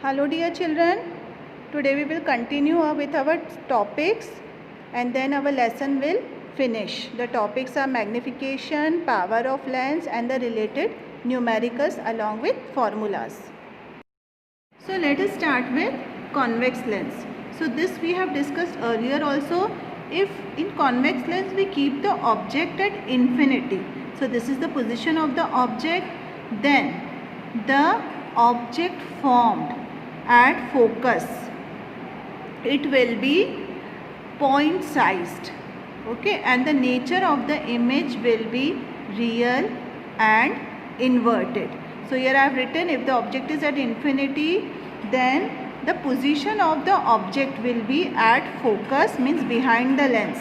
Hello dear children, today we will continue with our topics and then our lesson will finish. The topics are magnification, power of lens and the related numericals along with formulas. So let us start with convex lens. So this we have discussed earlier also. If in convex lens we keep the object at infinity, so this is the position of the object, then the object formed at focus, it will be point sized, okay, and the nature of the image will be real and inverted. So here I have written, if the object is at infinity, then the position of the object will be at focus, means behind the lens.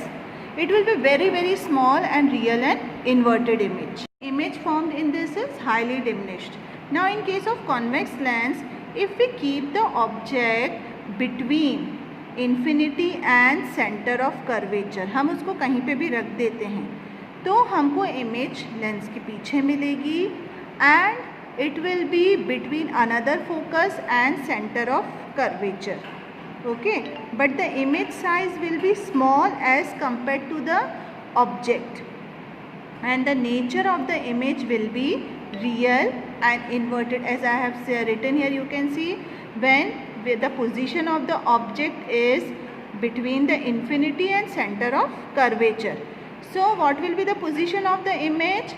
It will be very small and real and inverted image. Image formed in this is highly diminished. Now in case of convex lens, if we keep the object between infinity and center of curvature, हम उसको कहीं पे भी रख देते हैं तो हमको इमेज लेंस के पीछे मिलेगी and it will be between another focus and center of curvature, okay, but the image size will be small as compared to the object and the nature of the image will be real and inverted. As I have written here, you can see when the position of the object is between the infinity and center of curvature. So what will be the position of the image?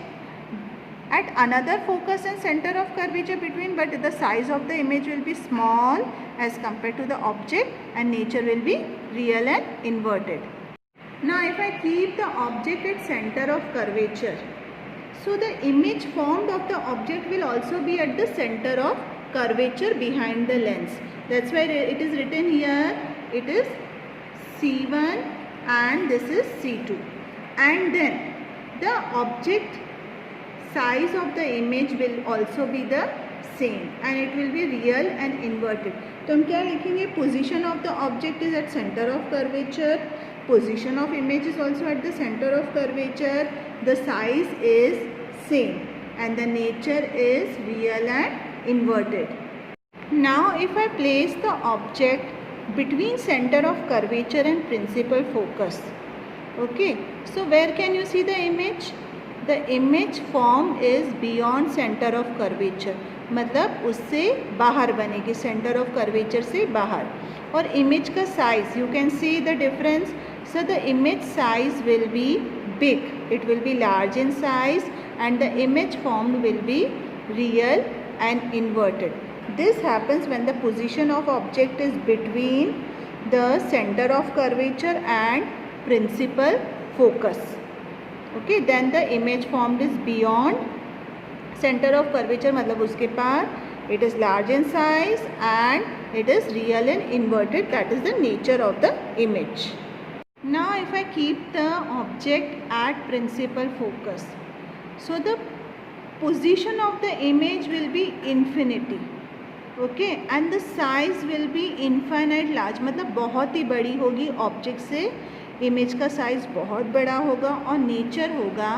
At another focus and center of curvature between, but the size of the image will be small as compared to the object and nature will be real and inverted. Now if I keep the object at center of curvature, so the image formed of the object will also be at the center of curvature behind the lens. That's why it is written here, it is C1 and this is C2. And then the object size of the image will also be the same and it will be real and inverted. तो हम क्या लिखेंगे? Position of the object is at center of curvature. Position of image is also at the center of curvature. The size is same and the nature is real and inverted. Now if I place the object between center of curvature and principal focus, okay, so where can you see the image? The image form is beyond center of curvature, मतलब उससे बाहर बनेगी, center of curvature से बाहर. और image का size, you can see the difference. So the image size will be big, it will be large in size and the image formed will be real and inverted. This happens when the position of object is between the center of curvature and principal focus. Okay, then the image formed is beyond center of curvature, मतलब उसके पार, it is large in size and it is real and inverted. That is the nature of the image. Now if I keep the object at principal focus, so the position of the image will be infinity, okay, and the size will be infinite large, मतलब बहुत ही बड़ी होगी object से, image का size बहुत बड़ा होगा और नेचर होगा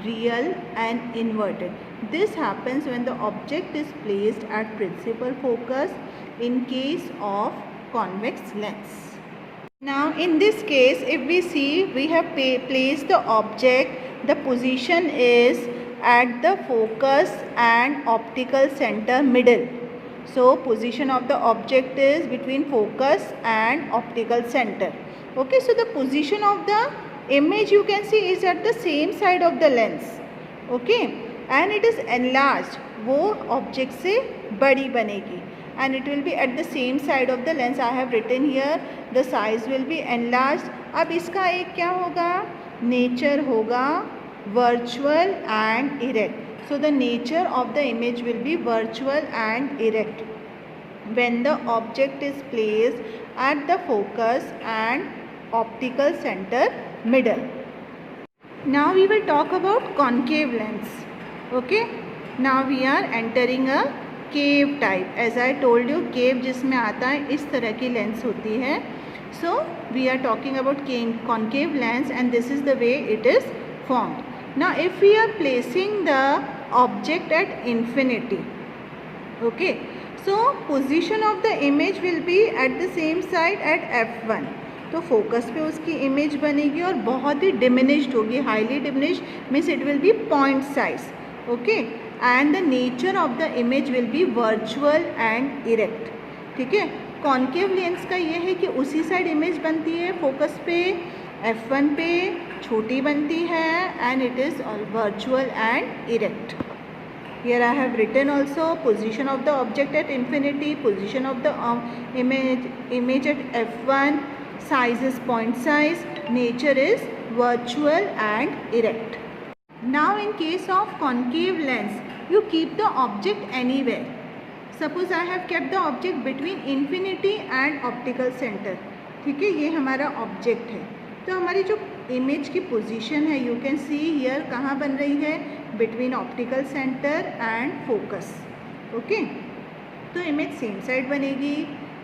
real and inverted. This happens when the object is placed at principal focus in case of convex lens. Now in this case, if we see, we have placed the object, the position is at the focus and optical center middle. So position of the object is between focus and optical center. Okay, so the position of the image you can see is at the same side of the lens. Okay, and it is enlarged, वो object से बड़ी बनेगी and it will be at the same side of the lens. I have written here the size will be enlarged. अब इसका एक क्या होगा? Nature होगा virtual and erect. So the nature of the image will be virtual and erect when the object is placed at the focus and optical center middle. Now we will talk about concave lens. Okay, now we are entering a cave type. As I told you, cave जिसमें आता है इस तरह की lens होती है. So we are talking about concave lens and this is the way it is formed. Now if we are placing the object at infinity, okay, So position of the image will be at the same side at f1. तो focus पे उसकी image बनेगी और बहुत ही diminished होगी, highly diminished means it will be point size. Okay, and the nature of the image will be virtual and erect. ठीक है, concave lens का ये है कि उसी साइड इमेज बनती है फोकस पे, f1 पे छोटी बनती है and it is virtual and erect. Here I have written also position of the object at infinity, position of the image at f1, size is point size, nature is virtual and erect. Now in case of concave lens, you keep the object anywhere. Suppose I have kept the object between infinity and optical center. ठीक है, ये हमारा object है. तो हमारी जो image की position है, यू कैन सी हियर, कहाँ बन रही है, between optical centre and focus. Okay, तो इमेज सेम साइड बनेगी,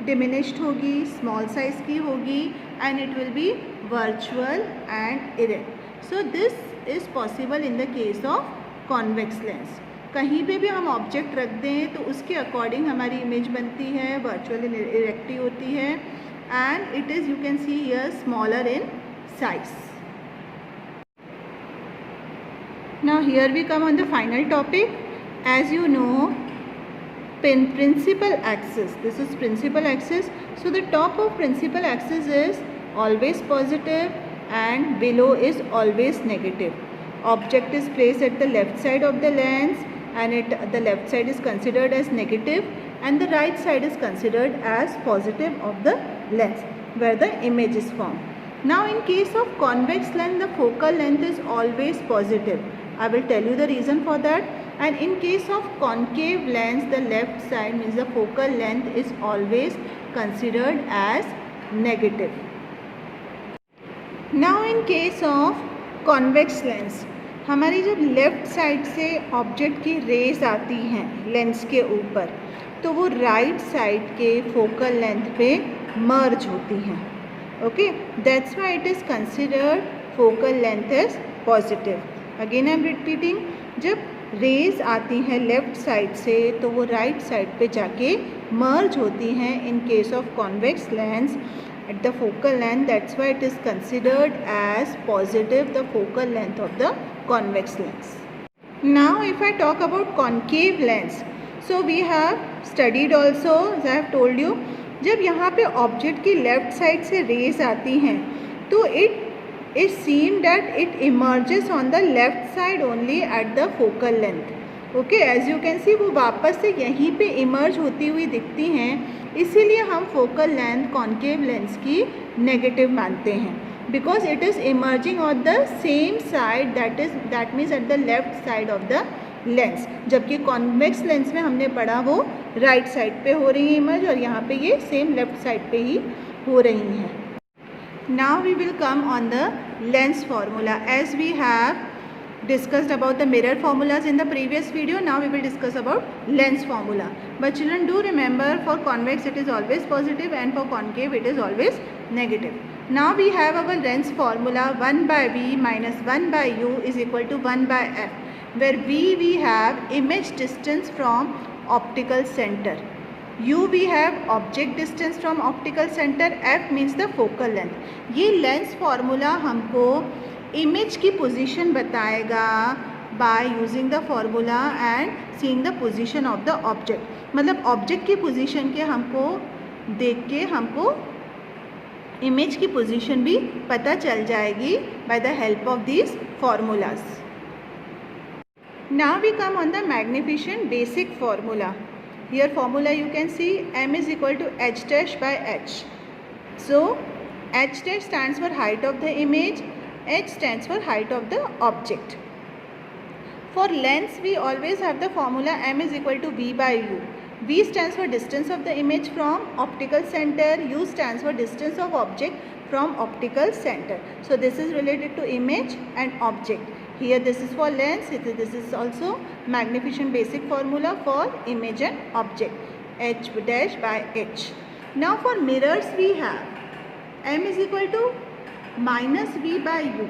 डिमिनिश्ड होगी, स्मॉल साइज की होगी and it will be virtual and erect. So this is possible in the case of convex lens. कहीं पे भी हम ऑब्जेक्ट रख दें तो उसके अकॉर्डिंग हमारी इमेज बनती है, वर्चुअल इरेक्ट होती है and it is, you can see here, smaller in size. Now here we come on the final topic. As you know, principal axis, this is principal axis. So the top of principal axis is always positive and below is always negative. Object is placed at the left side of the lens and the left side is considered as negative and the right side is considered as positive of the lens where the image is formed. Now in case of convex lens, the focal length is always positive. I will tell you the reason for that. And in case of concave lens, the left side means the focal length is always considered as negative. Now in case of convex lens, हमारी जब left side से object की raise आती हैं lens के ऊपर, तो वो राइट साइड के फोकल लेंथ पे मर्ज होती हैं. Okay, that's why it is considered focal length as positive. Again I am repeating, जब रेज आती हैं लेफ्ट साइड से तो वो राइट साइड पे जाके मर्ज होती हैं in case of convex lens at the focal length. That's why it is considered as positive, the focal length of the convex lens. Now if I talk about concave lens, so we have studied also, as I have told you, जब यहाँ पे object की left side से raise आती हैं तो it is seen that it emerges on the left side only at the focal length. Okay, as you can see वो वापस से यहीं पे इमर्ज होती हुई दिखती हैं, इसीलिए हम फोकल लेंथ कॉन्केव लेंस की नेगेटिव मानते हैं, because it is emerging on the same side, that means at the left side of the lens. जबकि कॉन्वेक्स लेंस में हमने पढ़ा वो राइट साइड पे हो रही है इमेज और यहाँ पे ये सेम लेफ्ट साइड पे ही हो रही हैं. Now we will come on the lens formula. As we have discussed about the mirror formulas in the previous video, now we will discuss about lens formula. But children, do remember, for convex it is always positive and for concave it is always negative. Now we have our lens formula, 1 by v minus 1 by u is equal to 1 by f, where v we have image distance from optical center, u we have object distance from optical center, f means the focal length. ये lens formula हमको image की position बताएगा by using the formula and seeing the position of the object. मतलब object की position के हमको देख के हमको इमेज की पोजीशन भी पता चल जाएगी by the help of these formulas. Now we come on the magnification basic formula. Here formula you can see m is equal to h dash by h. So h dash stands for height of the image, h stands for height of the object. For lens we always have the formula m is equal to v by u. V stands for distance of the image from optical center, u stands for distance of object from optical center. So this is related to image and object. Here this is for lens, this is also magnification basic formula for image and object, h dash by h. Now for mirrors we have m is equal to minus v by u.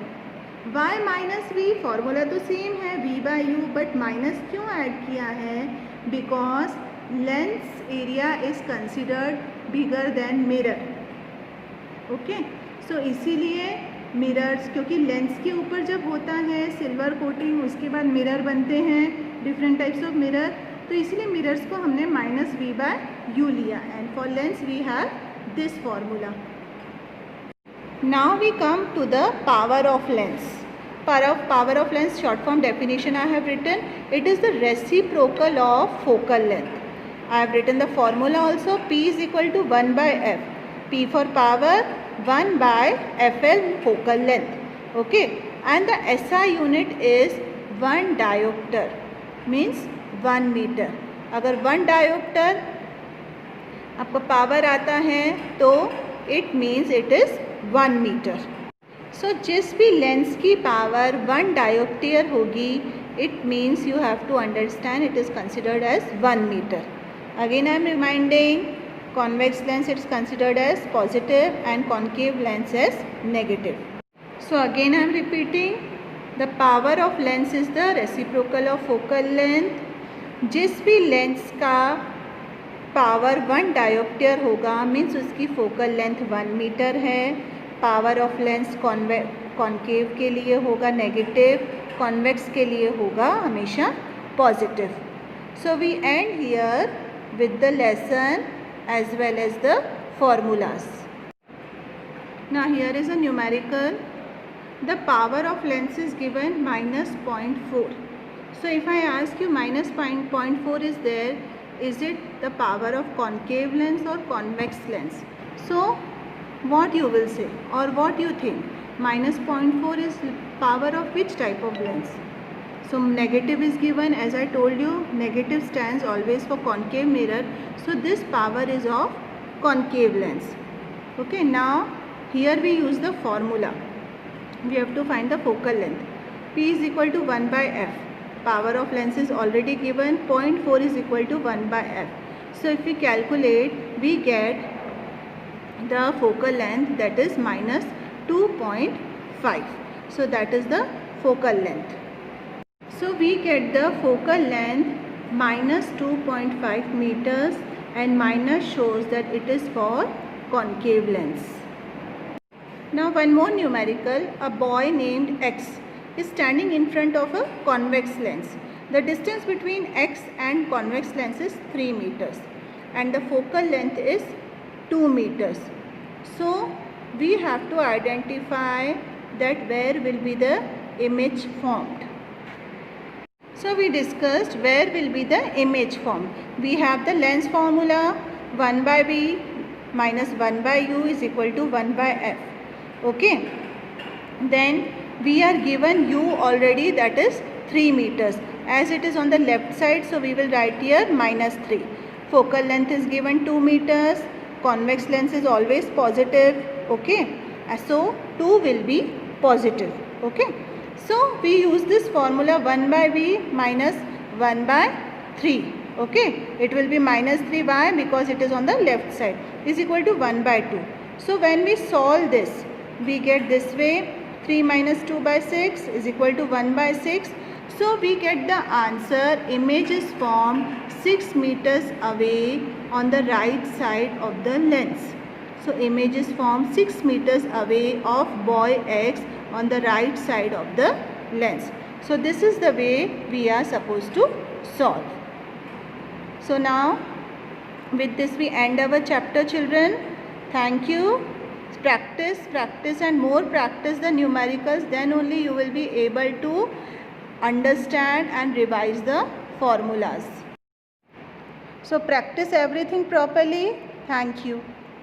Why minus v, formula तो same है v by u, but minus क्यों add किया है? Because lens area is considered bigger than mirror. Okay, so इसीलिए mirrors, क्योंकि lens के ऊपर जब होता है सिल्वर कोटिंग, उसके बाद मिरर बनते हैं, डिफरेंट टाइप्स ऑफ मिरर, तो इसीलिए मिरर्स को हमने -v/u लिया. And for lens we have this formula. Now we come to the power of lens. Power of lens short form definition I have written. It is the reciprocal of focal length. I have written the formula also. P is equal to 1/f. P for power, 1/fl focal length. Okay. And the SI unit is 1 diopter. Means 1 meter. अगर 1 diopter आपका power आता है तो it means it is 1 meter. सो जिस भी lens की power 1 dioptre होगी, it means you have to understand it is considered as 1 metre. Again I am reminding, convex lens it's considered as positive and concave lens as negative. So again I am repeating, the power of lens is the reciprocal of focal length. जिस भी lens का power 1 dioptre होगा means उसकी focal length 1 metre है. Power of lens concave के लिए होगा negative, convex के लिए होगा हमेशा positive. So we end here with the lesson as well as the formulas. Now here is a numerical. The power of lens is given -0.4. So if I ask you -0.4 is there, is it the power of concave lens और convex lens? So what you will say or what you think? -0.4 is power of which type of lens? So negative is given, as I told you, negative stands always for concave mirror. So this power is of concave lens. Okay, now here we use the formula. We have to find the focal length. P is equal to 1/f. Power of lens is already given. 0.4 is equal to 1/f. So if we calculate, we get the focal length, that is -2.5. So that is the focal length. So we get the focal length -2.5 meters, and minus shows that it is for concave lens. Now one more numerical. A boy named X is standing in front of a convex lens. The distance between X and convex lens is 3 meters and the focal length is 2 meters. So we have to identify that where will be the image formed. So we discussed where will be the image formed. We have the lens formula, 1/v minus 1/u is equal to 1/f. Okay. Then we are given u already, that is 3 meters. As it is on the left side, so we will write here -3. Focal length is given 2 meters. Convex lens is always positive. Okay. So 2 will be positive. Okay. So we use this formula 1/v minus 1/3. Okay. It will be -3. Why? Because it is on the left side, is equal to 1/2. So when we solve this, we get this way. 3 minus 2/6 is equal to 1/6. So we get the answer. Image is formed 6 meters away on the right side of the lens. So image is formed 6 meters away of boy X on the right side of the lens. So this is the way we are supposed to solve. So now with this we end our chapter, children. Thank you. Practice and more practice the numericals, then only you will be able to understand and revise the formulas. So practice everything properly. Thank you.